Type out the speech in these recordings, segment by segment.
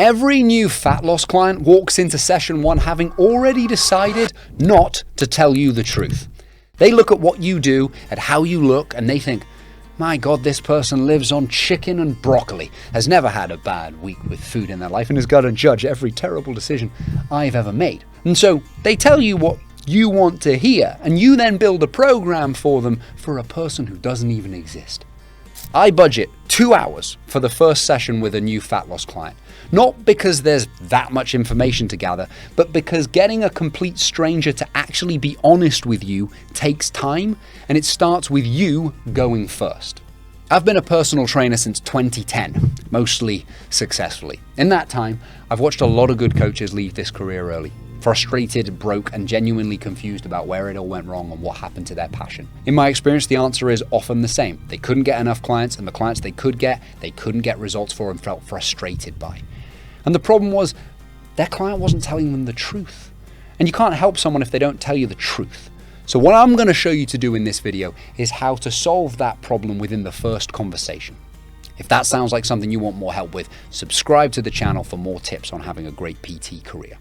Every new fat loss client walks into session 1 having already decided not to tell you the truth. They look at what you do, at how you look, and they think, my God, this person lives on chicken and broccoli, has never had a bad week with food in their life, and has got to judge every terrible decision I've ever made. And so they tell you what you want to hear, and you then build a program for them for a person who doesn't even exist. I budget 2 hours for the first session with a new fat loss client. Not because there's that much information to gather, but because getting a complete stranger to actually be honest with you takes time, and it starts with you going first. I've been a personal trainer since 2010, mostly successfully. In that time, I've watched a lot of good coaches leave this career early. Frustrated, broke, and genuinely confused about where it all went wrong and what happened to their passion. In my experience, the answer is often the same. They couldn't get enough clients, and the clients they couldn't get results for and felt frustrated by. And the problem was, their client wasn't telling them the truth. And you can't help someone if they don't tell you the truth. So what I'm going to show you to do in this video is how to solve that problem within the first conversation. If that sounds like something you want more help with, subscribe to the channel for more tips on having a great PT career.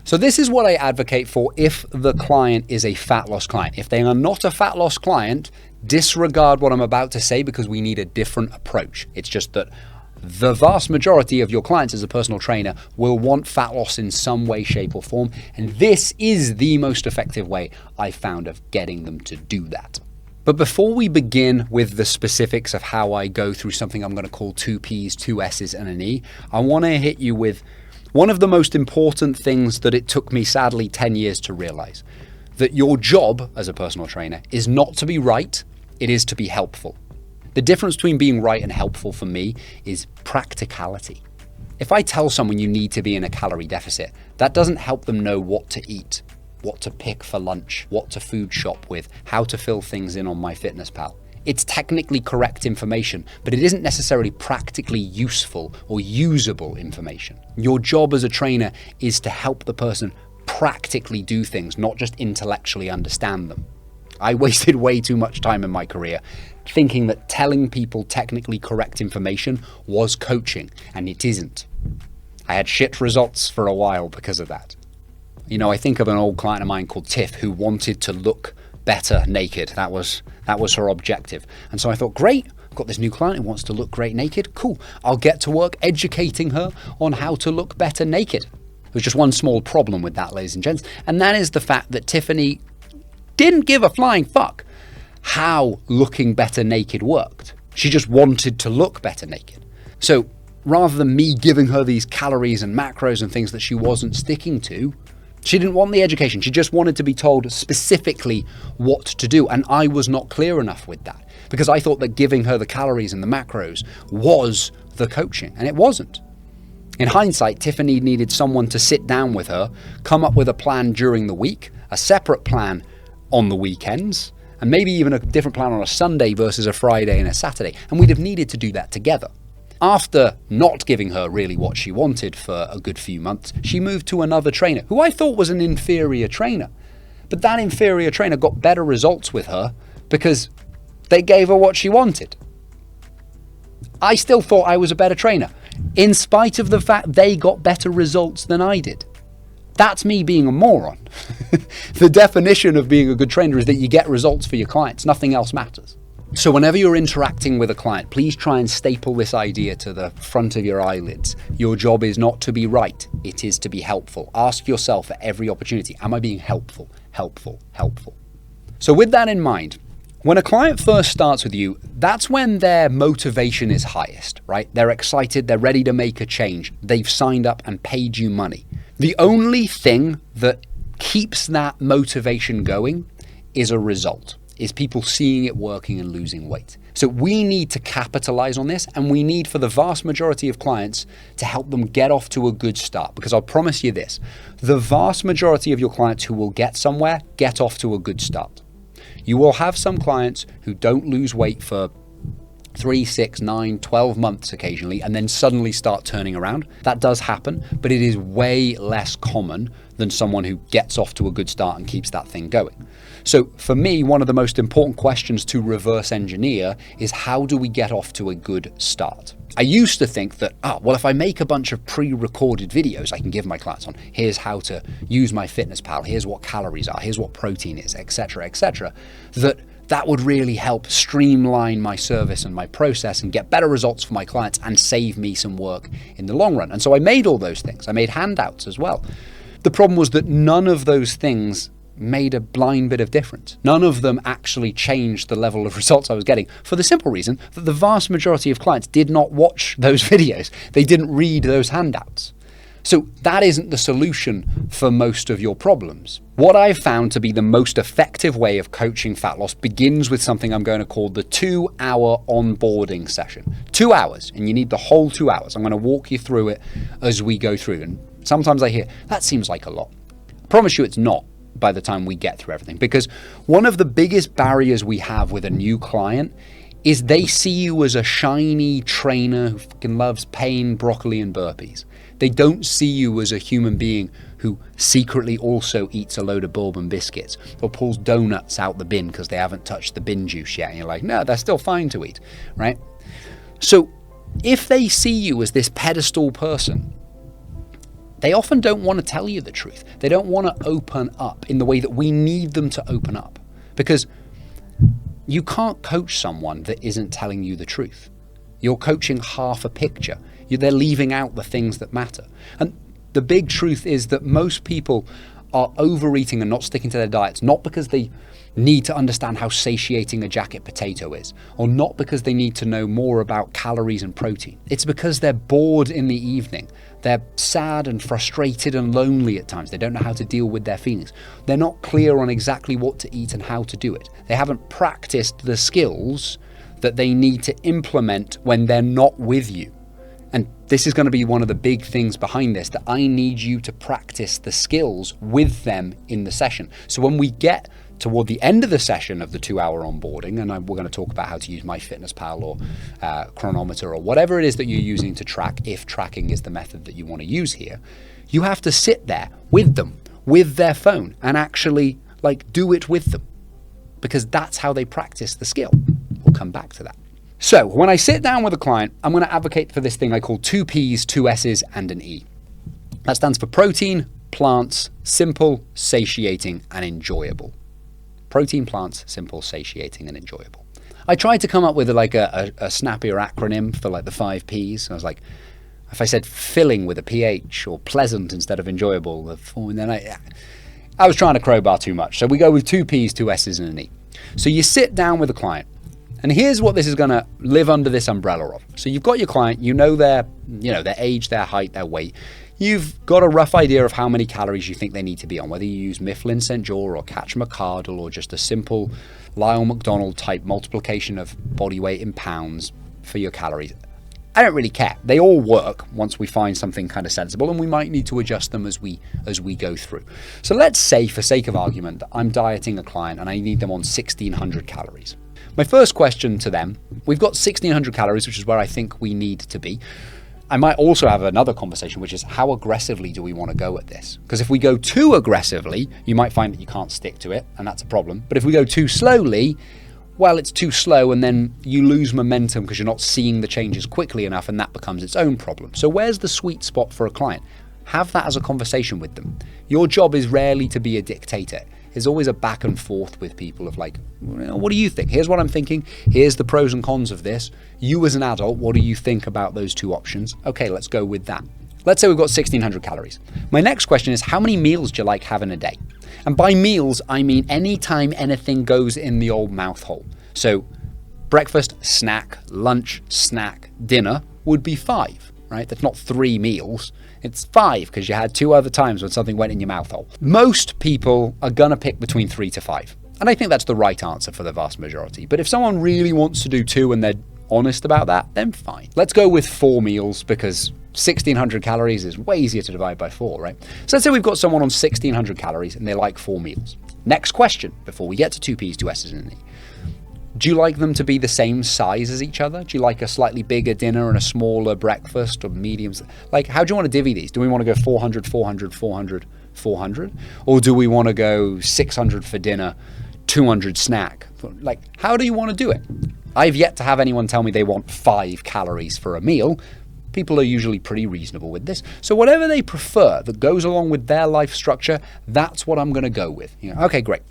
So this is what I advocate for if the client is a fat loss client. If they are not a fat loss client, disregard what I'm about to say because we need a different approach. It's just that the vast majority of your clients as a personal trainer will want fat loss in some way, shape, or form, and this is the most effective way I've found of getting them to do that. But before we begin with the specifics of how I go through something I'm going to call 2 P's, 2 S's, and an E, I want to hit you with one of the most important things that it took me, sadly, 10 years to realize. That your job as a personal trainer is not to be right, it is to be helpful. The difference between being right and helpful for me is practicality. If I tell someone you need to be in a calorie deficit, that doesn't help them know what to eat, what to pick for lunch, what to food shop with, how to fill things in on MyFitnessPal. It's technically correct information, but it isn't necessarily practically useful or usable information. Your job as a trainer is to help the person practically do things, not just intellectually understand them. I wasted way too much time in my career thinking that telling people technically correct information was coaching, and it isn't. I had shit results for a while because of that. You know, I think of an old client of mine called Tiff who wanted to look better naked. That was her objective. And so I thought, great, I've got this new client who wants to look great naked. Cool. I'll get to work educating her on how to look better naked. There's just one small problem with that, ladies and gents, and that is the fact that Tiffany didn't give a flying fuck how looking better naked worked. She just wanted to look better naked. So rather than me giving her these calories and macros and things that she wasn't sticking to, she didn't want the education. She just wanted to be told specifically what to do. And I was not clear enough with that because I thought that giving her the calories and the macros was the coaching, and it wasn't. In hindsight, Tiffany needed someone to sit down with her, come up with a plan during the week, a separate plan on the weekends, and maybe even a different plan on a Sunday versus a Friday and a Saturday. And we'd have needed to do that together. After not giving her really what she wanted for a good few months, she moved to another trainer who I thought was an inferior trainer. But that inferior trainer got better results with her because they gave her what she wanted. I still thought I was a better trainer, in spite of the fact they got better results than I did. That's me being a moron. The definition of being a good trainer is that you get results for your clients. Nothing else matters. So whenever you're interacting with a client, please try and staple this idea to the front of your eyelids. Your job is not to be right. It is to be helpful. Ask yourself at every opportunity, am I being helpful, helpful, helpful? So with that in mind, when a client first starts with you, that's when their motivation is highest, right? They're excited, they're ready to make a change. They've signed up and paid you money. The only thing that keeps that motivation going is a result, is people seeing it working and losing weight. So we need to capitalize on this, and we need for the vast majority of clients to help them get off to a good start, because I'll promise you this, the vast majority of your clients who will get somewhere get off to a good start. You will have some clients who don't lose weight for 3, 6, 9, 12 months occasionally, and then suddenly start turning around. That does happen, but it is way less common than someone who gets off to a good start and keeps that thing going. So for me, one of the most important questions to reverse engineer is how do we get off to a good start? I used to think that, well, if I make a bunch of pre-recorded videos I can give my clients on, here's how to use my MyFitnessPal, here's what calories are, here's what protein is, etc., that would really help streamline my service and my process and get better results for my clients and save me some work in the long run. And so I made all those things. I made handouts as well. The problem was that none of those things made a blind bit of difference. None of them actually changed the level of results I was getting, for the simple reason that the vast majority of clients did not watch those videos. They didn't read those handouts. So that isn't the solution for most of your problems. What I've found to be the most effective way of coaching fat loss begins with something I'm going to call the 2-hour onboarding session. 2 hours, and you need the whole 2 hours. I'm going to walk you through it as we go through. And sometimes I hear, that seems like a lot. I promise you it's not by the time we get through everything. Because one of the biggest barriers we have with a new client is they see you as a shiny trainer who fucking loves pain, broccoli, and burpees. They don't see you as a human being who secretly also eats a load of bourbon biscuits or pulls donuts out the bin because they haven't touched the bin juice yet. And you're like, no, they're still fine to eat, right? So if they see you as this pedestal person, they often don't want to tell you the truth. They don't want to open up in the way that we need them to open up, because you can't coach someone that isn't telling you the truth. You're coaching half a picture. They're leaving out the things that matter. And the big truth is that most people are overeating and not sticking to their diets, not because they need to understand how satiating a jacket potato is, or not because they need to know more about calories and protein. It's because they're bored in the evening. They're sad and frustrated and lonely at times. They don't know how to deal with their feelings. They're not clear on exactly what to eat and how to do it. They haven't practiced the skills that they need to implement when they're not with you. And this is going to be one of the big things behind this, that I need you to practice the skills with them in the session. So when we get toward the end of the session of the 2-hour onboarding, and we're going to talk about how to use MyFitnessPal or chronometer or whatever it is that you're using to track, if tracking is the method that you want to use here, you have to sit there with them, with their phone, and actually do it with them, because that's how they practice the skill. We'll come back to that. So when I sit down with a client, I'm going to advocate for this thing I call 2 P's, 2 S's, and an E. That stands for protein, plants, simple, satiating, and enjoyable. Protein, plants, simple, satiating, and enjoyable. I tried to come up with a snappier acronym for the 5 P's. I was like, if I said filling with a PH, or pleasant instead of enjoyable, and then I was trying to crowbar too much. So we go with 2 P's, 2 S's, and an E. So you sit down with a client, and here's what this is going to live under this umbrella of. So you've got your client, you know their age, their height, their weight. You've got a rough idea of how many calories you think they need to be on, whether you use Mifflin St. George or Catch McCardle or just a simple Lyle McDonald type multiplication of body weight in pounds for your calories. I don't really care. They all work once we find something kind of sensible, and we might need to adjust them as we go through. So let's say, for sake of argument, that I'm dieting a client and I need them on 1,600 calories. My first question to them, we've got 1,600 calories, which is where I think we need to be. I might also have another conversation, which is how aggressively do we want to go at this? Because if we go too aggressively, you might find that you can't stick to it, and that's a problem. But if we go too slowly, well, it's too slow, and then you lose momentum because you're not seeing the changes quickly enough, and that becomes its own problem. So where's the sweet spot for a client? Have that as a conversation with them. Your job is rarely to be a dictator. There's always a back and forth with people of what do you think? Here's what I'm thinking. Here's the pros and cons of this. You as an adult, what do you think about those 2 options? Okay, let's go with that. Let's say we've got 1,600 calories. My next question is, how many meals do you like having a day? And by meals, I mean any time anything goes in the old mouth hole. So breakfast, snack, lunch, snack, dinner would be 5, right? That's not 3 meals. It's 5 because you had 2 other times when something went in your mouth hole. Most people are going to pick between 3 to 5. And I think that's the right answer for the vast majority. But if someone really wants to do 2 and they're honest about that, then fine. Let's go with 4 meals because 1,600 calories is way easier to divide by 4, right? So let's say we've got someone on 1,600 calories and they like 4 meals. Next question, before we get to 2 P's, 2 S's, and an E. Do you like them to be the same size as each other? Do you like a slightly bigger dinner and a smaller breakfast, or mediums? How do you want to divvy these? Do we want to go 400, 400, 400, 400? Or do we want to go 600 for dinner, 200 snack? How do you want to do it? I've yet to have anyone tell me they want 5 calories for a meal. People are usually pretty reasonable with this. So whatever they prefer that goes along with their life structure, that's what I'm going to go with. Okay, great.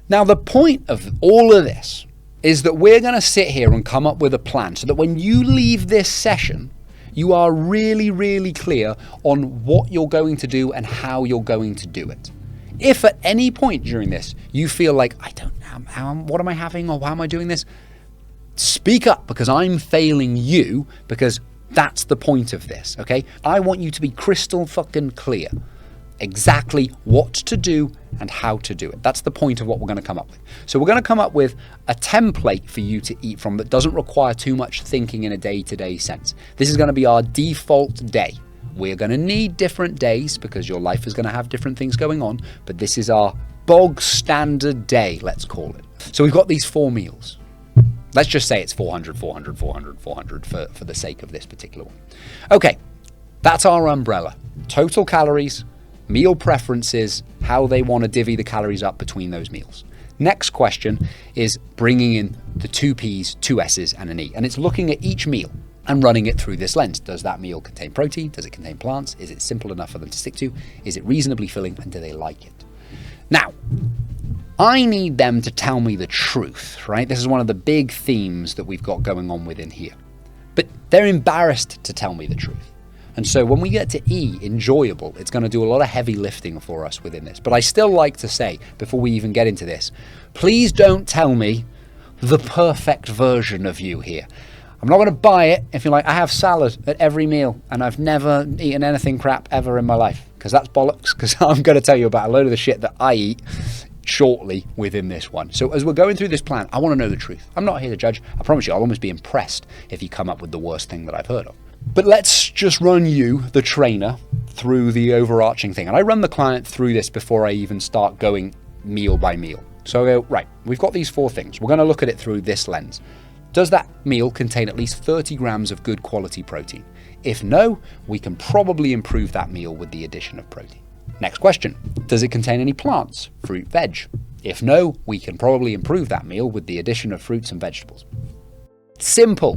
Now, the point of all of this is that we're going to sit here and come up with a plan so that when you leave this session, you are really, really clear on what you're going to do and how you're going to do it. If at any point during this you feel like, I don't know, what am I having or how am I doing this? Speak up, because I'm failing you, because that's the point of this, okay? I want you to be crystal fucking clear exactly what to do and how to do it. That's the point of what we're going to come up with. So we're going to come up with a template for you to eat from that doesn't require too much thinking in a day-to-day sense. This is going to be our default day. We're going to need different days because your life is going to have different things going on, but this is our bog standard day, let's call it. So we've got these 4 meals. Let's just say it's 400, 400, 400, 400 for the sake of this particular one. Okay, that's our umbrella. Total calories, meal preferences, how they want to divvy the calories up between those meals. Next question is bringing in the 2 P's, 2 S's, and an E. And it's looking at each meal and running it through this lens. Does that meal contain protein? Does it contain plants? Is it simple enough for them to stick to? Is it reasonably filling? And do they like it? Now, I need them to tell me the truth, right? This is one of the big themes that we've got going on within here. But they're embarrassed to tell me the truth. And so when we get to E, enjoyable, it's going to do a lot of heavy lifting for us within this. But I still like to say, before we even get into this, please don't tell me the perfect version of you here. I'm not going to buy it if you're like, I have salad at every meal and I've never eaten anything crap ever in my life. Because that's bollocks, because I'm going to tell you about a load of the shit that I eat shortly within this one. So as we're going through this plan, I want to know the truth. I'm not here to judge. I promise you, I'll almost be impressed if you come up with the worst thing that I've heard of. But let's just run you, the trainer, through the overarching thing. And I run the client through this before I even start going meal by meal. So I go, right, we've got these 4 things. We're going to look at it through this lens. Does that meal contain at least 30 grams of good quality protein? If no, we can probably improve that meal with the addition of protein. Next question, does it contain any plants, fruit, veg? If no, we can probably improve that meal with the addition of fruits and vegetables. Simple.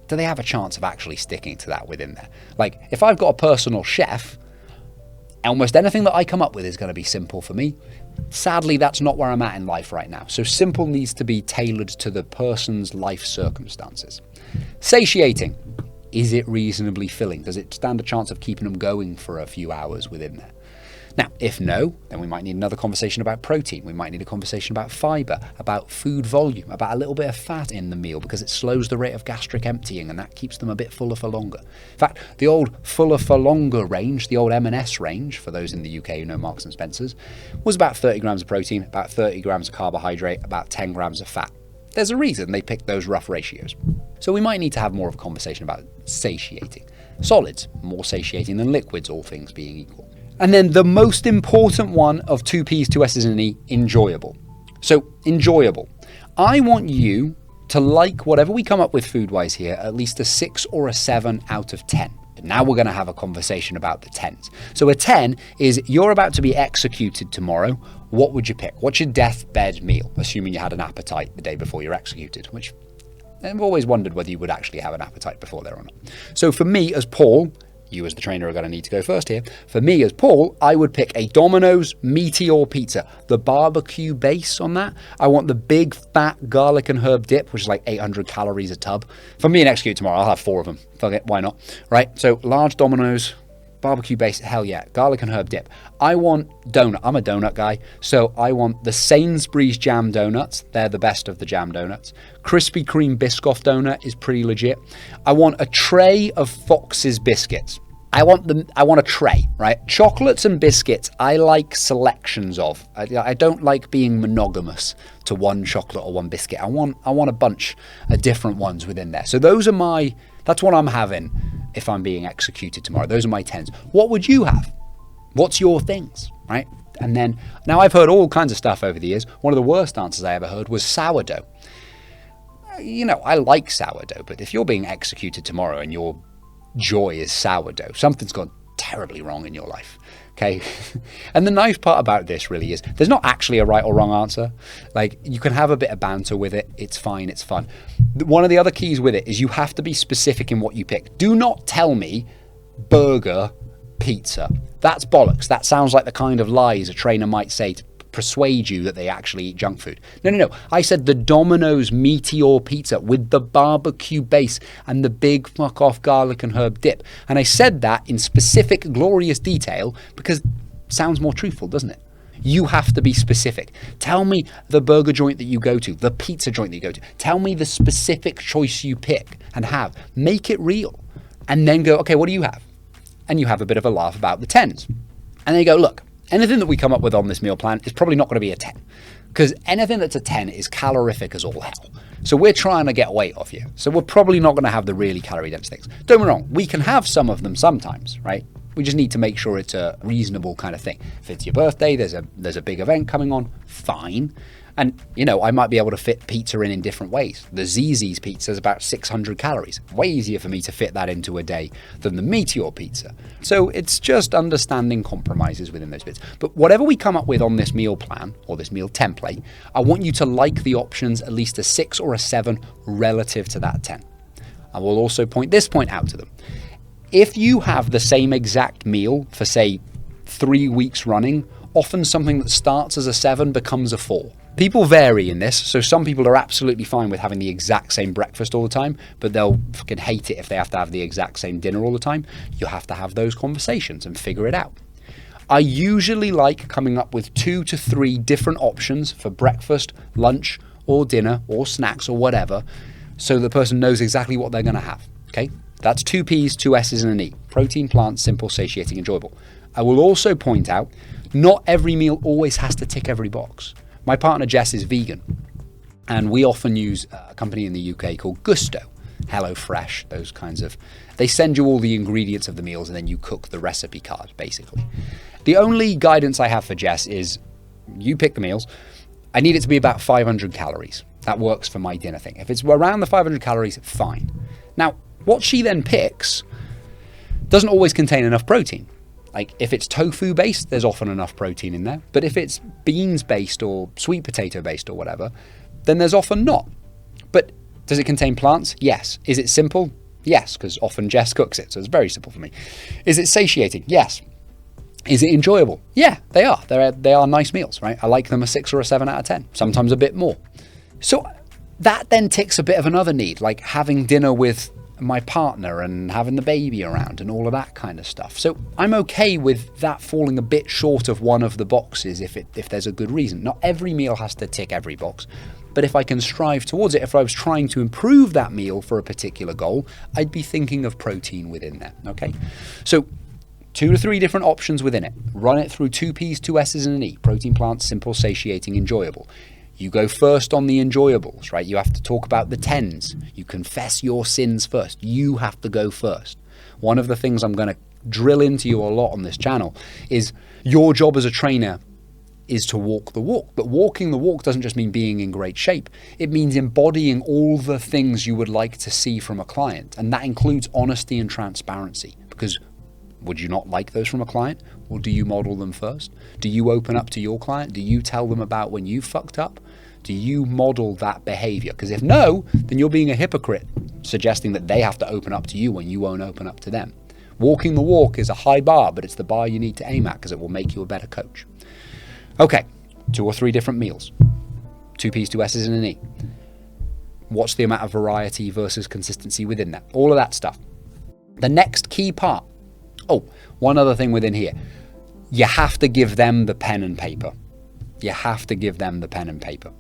Do they have a chance of actually sticking to that within there? Like, if I've got a personal chef, almost anything that I come up with is going to be simple for me. Sadly, that's not where I'm at in life right now. So simple needs to be tailored to the person's life circumstances. Satiating. Is it reasonably filling? Does it stand a chance of keeping them going for a few hours within there? Now, if no, then we might need another conversation about protein. We might need a conversation about fiber, about food volume, about a little bit of fat in the meal because it slows the rate of gastric emptying and that keeps them a bit fuller for longer. In fact, the old fuller for longer range, the old M&S range, for those in the UK who know Marks and Spencer's, was about 30 grams of protein, about 30 grams of carbohydrate, about 10 grams of fat. There's a reason they picked those rough ratios. So we might need to have more of a conversation about satiating. Solids, more satiating than liquids, all things being equal. And then the most important one of 2 P's, 2 S's and an E, enjoyable. So enjoyable. I want you to like whatever we come up with food-wise here, at least a 6 or a 7 out of 10. But now we're going to have a conversation about the 10s. So a 10 is you're about to be executed tomorrow. What would you pick? What's your deathbed meal? Assuming you had an appetite the day before you're executed, which I've always wondered whether you would actually have an appetite before there or not. So for me as Paul, you as the trainer are going to need to go first here. For me as Paul, I would pick a Domino's Meteor pizza. The barbecue base on that. I want the big fat garlic and herb dip, which is like 800 calories a tub. For me and execute tomorrow, I'll have 4 of them. Fuck it, why not? Right, so large Domino's, barbecue base, hell yeah, garlic and herb dip. I want donut. I'm a donut guy, so I want the Sainsbury's jam donuts. They're the best of the jam donuts. Krispy Kreme Biscoff donut is pretty legit. I want a tray of Fox's biscuits. I want a tray, right? Chocolates and biscuits, I like selections of. I don't like being monogamous to one chocolate or one biscuit. I want a bunch of different ones within there. So that's what I'm having if I'm being executed tomorrow. Those are my 10s. What would you have? What's your things, right? And then, now I've heard all kinds of stuff over the years. One of the worst answers I ever heard was sourdough. You know, I like sourdough, but if you're being executed tomorrow and your joy is sourdough, something's gone terribly wrong in your life. Okay. And the nice part about this really is there's not actually a right or wrong answer. Like, you can have a bit of banter with it. It's fine. It's fun. One of the other keys with it is you have to be specific in what you pick. Do not tell me burger, pizza. That's bollocks. That sounds like the kind of lies a trainer might say to persuade you that they actually eat junk food. No. I said the Domino's Meteor pizza with the barbecue base and the big fuck off garlic and herb dip. And I said that in specific, glorious detail because it sounds more truthful, doesn't it? You have to be specific. Tell me the burger joint that you go to, the pizza joint that you go to. Tell me the specific choice you pick and have. Make it real. And then go, okay, what do you have? And you have a bit of a laugh about the 10s. And they go, look, anything that we come up with on this meal plan is probably not going to be a 10, because anything that's a 10 is calorific as all hell. So we're trying to get weight off you. So we're probably not going to have the really calorie dense things. Don't get me wrong, we can have some of them sometimes, right? We just need to make sure it's a reasonable kind of thing. If it's your birthday, there's a big event coming on, fine. And, I might be able to fit pizza in different ways. The ZZ's pizza is about 600 calories. Way easier for me to fit that into a day than the Meteor pizza. So it's just understanding compromises within those bits. But whatever we come up with on this meal plan or this meal template, I want you to like the options at least a 6 or a 7 relative to that 10. I will also point this point out to them. If you have the same exact meal for, say, 3 weeks running, often something that starts as a 7 becomes a 4. People vary in this, so some people are absolutely fine with having the exact same breakfast all the time, but they'll fucking hate it if they have to have the exact same dinner all the time. You have to have those conversations and figure it out. I usually like coming up with 2 to 3 different options for breakfast, lunch, or dinner, or snacks, or whatever, so the person knows exactly what they're going to have, okay? That's 2 P's, 2 S's, and an E. Protein, plant, simple, satiating, enjoyable. I will also point out, not every meal always has to tick every box. My partner Jess is vegan, and we often use a company in the UK called Gusto, HelloFresh, those kinds of... They send you all the ingredients of the meals and then you cook the recipe card, basically. The only guidance I have for Jess is you pick the meals. I need it to be about 500 calories. That works for my dinner thing. If it's around the 500 calories, fine. Now, what she then picks doesn't always contain enough protein. Like, if it's tofu based, there's often enough protein in there. But if it's beans based or sweet potato based or whatever, then there's often not. But does it contain plants? Yes. Is it simple? Yes, because often Jess cooks it, so it's very simple for me. Is it satiating? Yes. Is it enjoyable? Yeah, they are. They are nice meals, right? I like them a 6 or a 7 out of 10, sometimes a bit more. So that then ticks a bit of another need, like having dinner with my partner and having the baby around and all of that kind of stuff. So I'm okay with that falling a bit short of one of the boxes if there's a good reason. Not every meal has to tick every box, but if I can strive towards it, if I was trying to improve that meal for a particular goal, I'd be thinking of protein within there, okay? So 2 to 3 different options within it. Run it through 2 P's, 2 S's, and an E. Protein, plant, simple, satiating, enjoyable. You go first on the enjoyables, right? You have to talk about the 10s. You confess your sins first. You have to go first. One of the things I'm going to drill into you a lot on this channel is your job as a trainer is to walk the walk. But walking the walk doesn't just mean being in great shape. It means embodying all the things you would like to see from a client. And that includes honesty and transparency. Because would you not like those from a client? Or do you model them first? Do you open up to your client? Do you tell them about when you fucked up? Do you model that behavior? Because if no, then you're being a hypocrite, suggesting that they have to open up to you when you won't open up to them. Walking the walk is a high bar, but it's the bar you need to aim at because it will make you a better coach. Okay, 2 or 3 different meals. 2 P's, 2 S's, and an E. What's the amount of variety versus consistency within that? All of that stuff. The next key part. Oh, one other thing within here. You have to give them the pen and paper. You have to give them the pen and paper.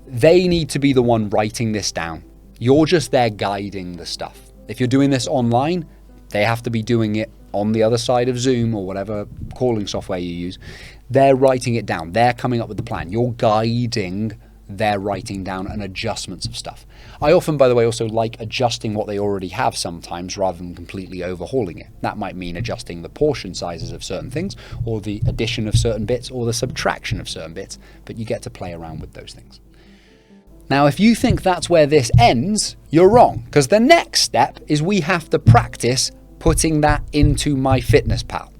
They need to be the one writing this down. You're just there guiding the stuff. If you're doing this online, they have to be doing it on the other side of Zoom or whatever calling software you use. They're writing it down. They're coming up with the plan. You're guiding their writing down and adjustments of stuff. I often, by the way, also like adjusting what they already have sometimes rather than completely overhauling it. That might mean adjusting the portion sizes of certain things or the addition of certain bits or the subtraction of certain bits, but you get to play around with those things. Now, if you think that's where this ends, you're wrong, because the next step is we have to practice putting that into MyFitnessPal.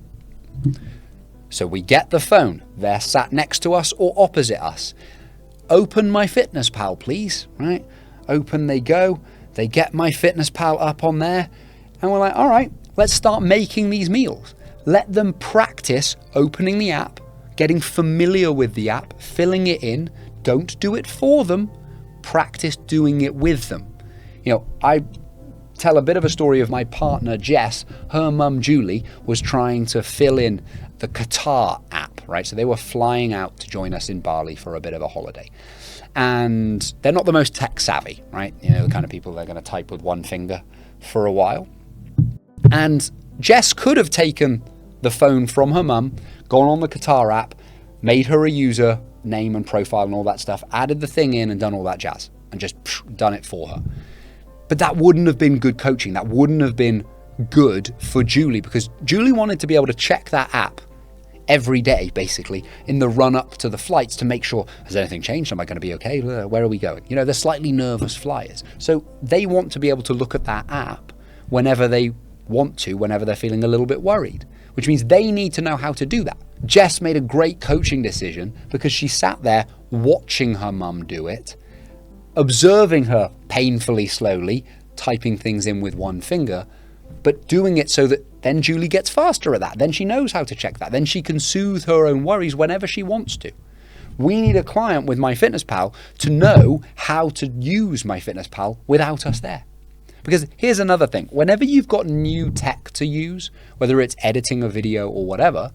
So we get the phone. They're sat next to us or opposite us. Open MyFitnessPal, please, right? Open they go. They get MyFitnessPal up on there. And we're like, all right, let's start making these meals. Let them practice opening the app, getting familiar with the app, filling it in. Don't do it for them. Practice doing it with them. You know, I tell a bit of a story of my partner, Jess. Her mum, Julie, was trying to fill in the Qatar app, right? So they were flying out to join us in Bali for a bit of a holiday. And they're not the most tech savvy, right? You know, the kind of people they're going to type with one finger for a while. And Jess could have taken the phone from her mum, gone on the Qatar app, made her a user name and profile and all that stuff, added the thing in and done all that jazz and just done it for her. But that wouldn't have been good coaching. That wouldn't have been good for Julie, because Julie wanted to be able to check that app every day, basically, in the run up to the flights to make sure, has anything changed? Am I going to be okay? Where are we going? You know, they're slightly nervous flyers. So they want to be able to look at that app whenever they want to, whenever they're feeling a little bit worried, which means they need to know how to do that. Jess made a great coaching decision because she sat there watching her mum do it, observing her painfully slowly, typing things in with one finger, but doing it so that then Julie gets faster at that. Then she knows how to check that. Then she can soothe her own worries whenever she wants to. We need a client with MyFitnessPal to know how to use MyFitnessPal without us there. Because here's another thing. Whenever you've got new tech to use, whether it's editing a video or whatever,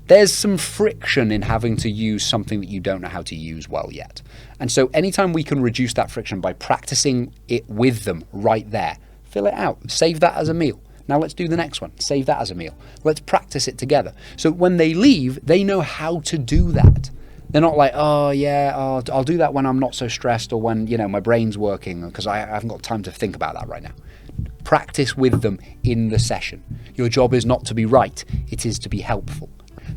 there's some friction in having to use something that you don't know how to use well yet. And so anytime we can reduce that friction by practicing it with them right there, fill it out, save that as a meal. Now let's do the next one, save that as a meal. Let's practice it together. So when they leave, they know how to do that. They're not like, I'll do that when I'm not so stressed or when, my brain's working, because I haven't got time to think about that right now. Practice with them in the session. Your job is not to be right, it is to be helpful.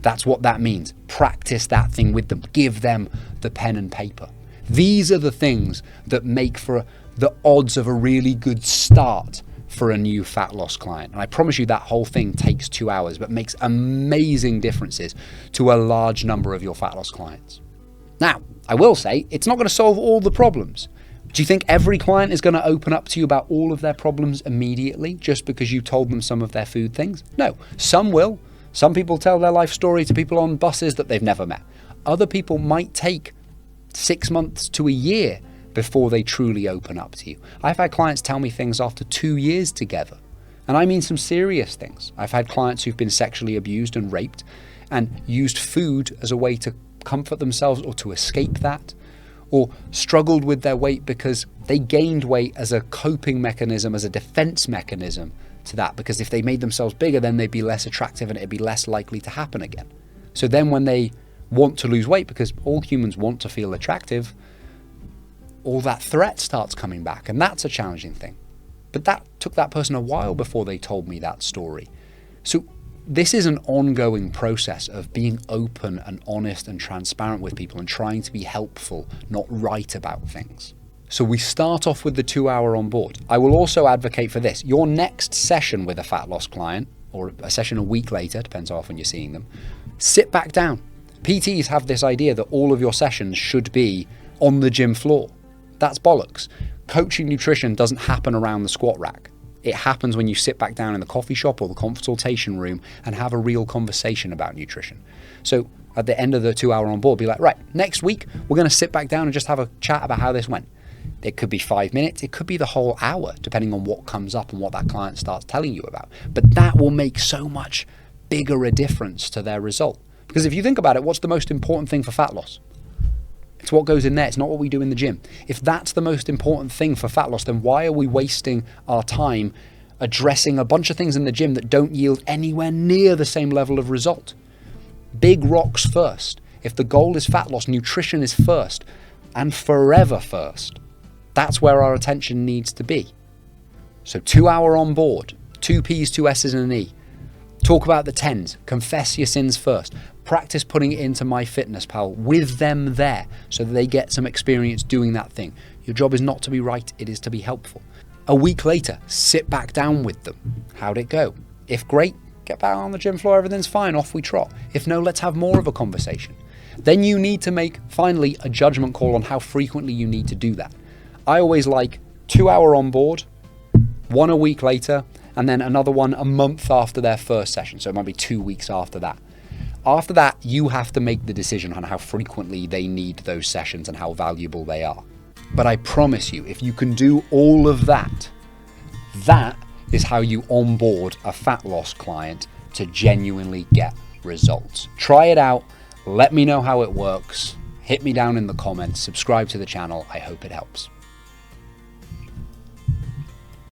That's what that means. Practice that thing with them. Give them the pen and paper. These are the things that make for the odds of a really good start for a new fat loss client. And I promise you that whole thing takes 2 hours, but makes amazing differences to a large number of your fat loss clients. Now, I will say, it's not going to solve all the problems. Do you think every client is going to open up to you about all of their problems immediately just because you told them some of their food things? No, some will. Some people tell their life story to people on buses that they've never met. Other people might take 6 months to a year before they truly open up to you. I've had clients tell me things after 2 years together. And I mean some serious things. I've had clients who've been sexually abused and raped and used food as a way to comfort themselves or to escape that, or struggled with their weight because they gained weight as a coping mechanism, as a defense mechanism to that, because if they made themselves bigger, then they'd be less attractive and it'd be less likely to happen again. So then when they want to lose weight, because all humans want to feel attractive, all that threat starts coming back, and that's a challenging thing. But that took that person a while before they told me that story. So this is an ongoing process of being open and honest and transparent with people and trying to be helpful, not right about things. So we start off with the 2 hour on board. I will also advocate for this. Your next session with a fat loss client, or a session a week later, depends how often you're seeing them, sit back down. PTs have this idea that all of your sessions should be on the gym floor. That's bollocks. Coaching nutrition doesn't happen around the squat rack. It happens when you sit back down in the coffee shop or the consultation room and have a real conversation about nutrition. So at the end of the 2 hour on board, be like, right, next week, we're going to sit back down and just have a chat about how this went. It could be 5 minutes. It could be the whole hour, depending on what comes up and what that client starts telling you about. But that will make so much bigger a difference to their result. Because if you think about it, what's the most important thing for fat loss? It's what goes in there. It's not what we do in the gym. If that's the most important thing for fat loss, then why are we wasting our time addressing a bunch of things in the gym that don't yield anywhere near the same level of result? Big rocks first. If the goal is fat loss, nutrition is first and forever first. That's where our attention needs to be. So 2 hour on board, 2 P's, 2 S's and an E. Talk about the 10s. Confess your sins first. Practice putting it into MyFitnessPal with them there so that they get some experience doing that thing. Your job is not to be right, it is to be helpful. A week later, sit back down with them. How'd it go? If great, get back on the gym floor, everything's fine, off we trot. If no, let's have more of a conversation. Then you need to make, finally, a judgment call on how frequently you need to do that. I always like 2 hour on board, one a week later, and then another one a month after their first session. So it might be 2 weeks after that. After that, you have to make the decision on how frequently they need those sessions and how valuable they are. But I promise you, if you can do all of that, that is how you onboard a fat loss client to genuinely get results. Try it out. Let me know how it works. Hit me down in the comments. Subscribe to the channel. I hope it helps.